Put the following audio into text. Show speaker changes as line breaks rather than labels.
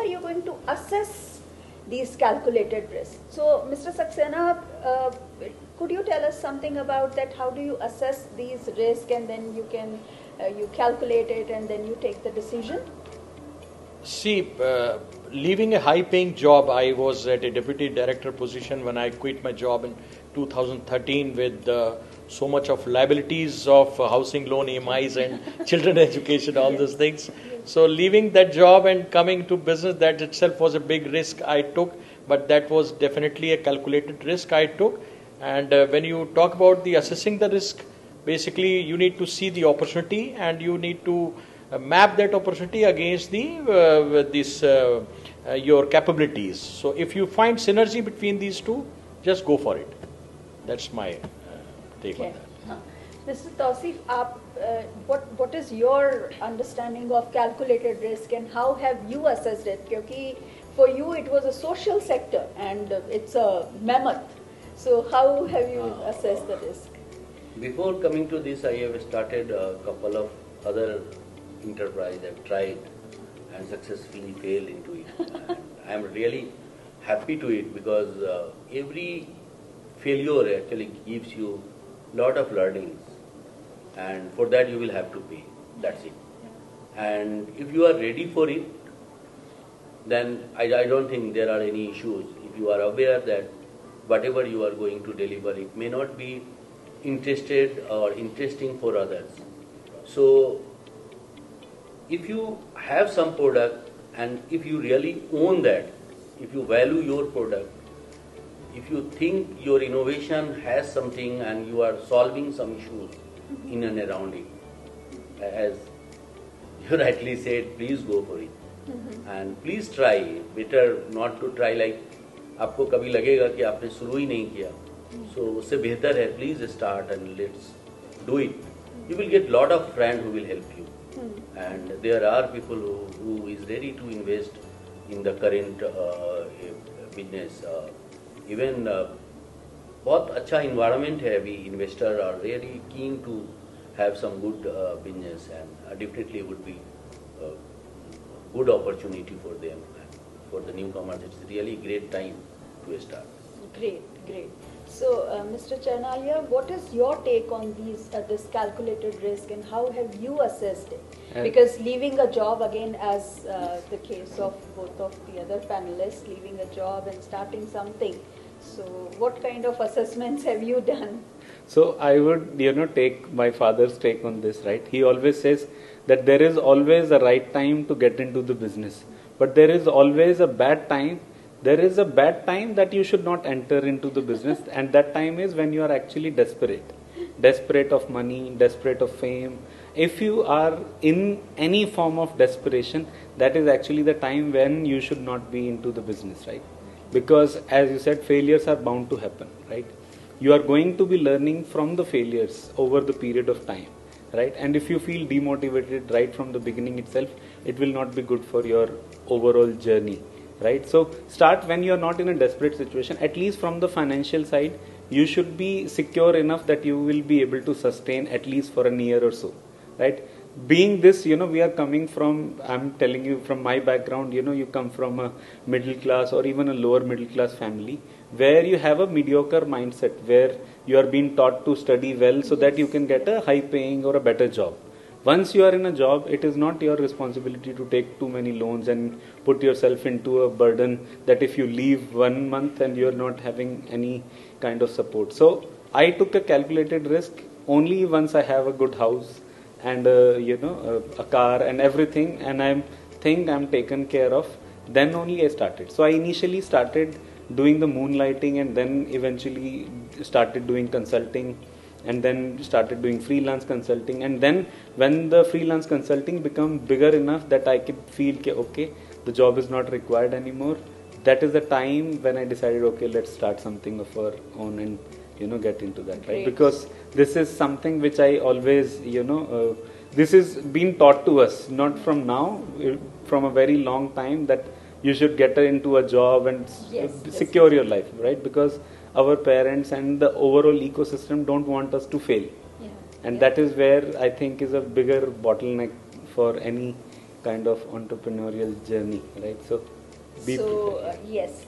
are you going to assess these calculated risks? So, Mr. Saxena, could you tell us something about that? How do you assess these risks, and then you can you calculate it and then you take the decision?
See, leaving a high-paying job, I was at a deputy director position when I quit my job in 2013 with so much of liabilities of housing loan, EMIs and children education, all those things. So leaving that job and coming to business, that itself was a big risk I took, but that was definitely a calculated risk I took. And when you talk about the assessing the risk, basically you need to see the opportunity and you need to map that opportunity against the your capabilities. So if you find synergy between these two, just go for it. That's my take on that.
Mr. Tousif, what is your understanding of calculated risk and how have you assessed it? Because for you it was a social sector and it's a mammoth. So how have you assessed the risk?
Before coming to this, I have started a couple of other enterprise. I've tried and successfully failed into it. And I'm really happy to it because every failure actually gives you lot of learnings, and for that you will have to pay. That's it. And if you are ready for it, then I don't think there are any issues. If you are aware that whatever you are going to deliver, it may not be interested or interesting for others. So if you have some product and if you really own that, if you value your product, if you think your innovation has something and you are solving some issues in and around it, as you rightly said, please go for it. And please try. Better not to try like आपको कभी लगेगा कि आपने शुरू ही नहीं किया. So उससे बेहतर है, please start and let's do it. You will get lot of friends who will help you. And there are people who is ready to invest in the current business. Even बहुत अच्छा environment है अभी. Investors are really keen to have some good business, and definitely would be good opportunity for them. For the newcomers, it's really great time to start.
Great. So, Mr. Charnalia, what is your take on this calculated risk, and how have you assessed it? Because leaving a job, again, as the case of both of the other panelists, leaving a job and starting something. So, what kind of assessments have you done?
So, I would, take my father's take on this, right? He always says that there is always a right time to get into the business, but there is always a bad time. There is a bad time that you should not enter into the business, and that time is when you are actually desperate of money, desperate of fame. If you are in any form of desperation, that is actually the time when you should not be into the business, right? Because as you said, failures are bound to happen, right? You are going to be learning from the failures over the period of time, right? And if you feel demotivated right from the beginning itself, it will not be good for your overall journey, right? So start when you are not in a desperate situation. At least from the financial side, you should be secure enough that you will be able to sustain at least for a year or so, right? Being this, we are coming from, I'm telling you from my background, you come from a middle class or even a lower middle class family where you have a mediocre mindset, where you are being taught to study well so that you can get a high paying or a better job. Once you are in a job, it is not your responsibility to take too many loans and put yourself into a burden that if you leave 1 month and you are not having any kind of support. So I took a calculated risk only once I have a good house and a car and everything, and I think I'm taken care of. Then only I started. So I initially started doing the moonlighting, and then eventually started doing consulting, and then started doing freelance consulting. And then when the freelance consulting become bigger enough that I could feel okay, the job is not required anymore, that is the time when I decided, okay, let's start something of our own and get into that, right?
Great.
Because this is something which I always, this is being taught to us, not from now, from a very long time, that you should get into a job and secure your life, right? Because our parents and the overall ecosystem don't want us to fail. And that is where I think is a bigger bottleneck for any kind of entrepreneurial journey, right? So be
So
prepared.
yes,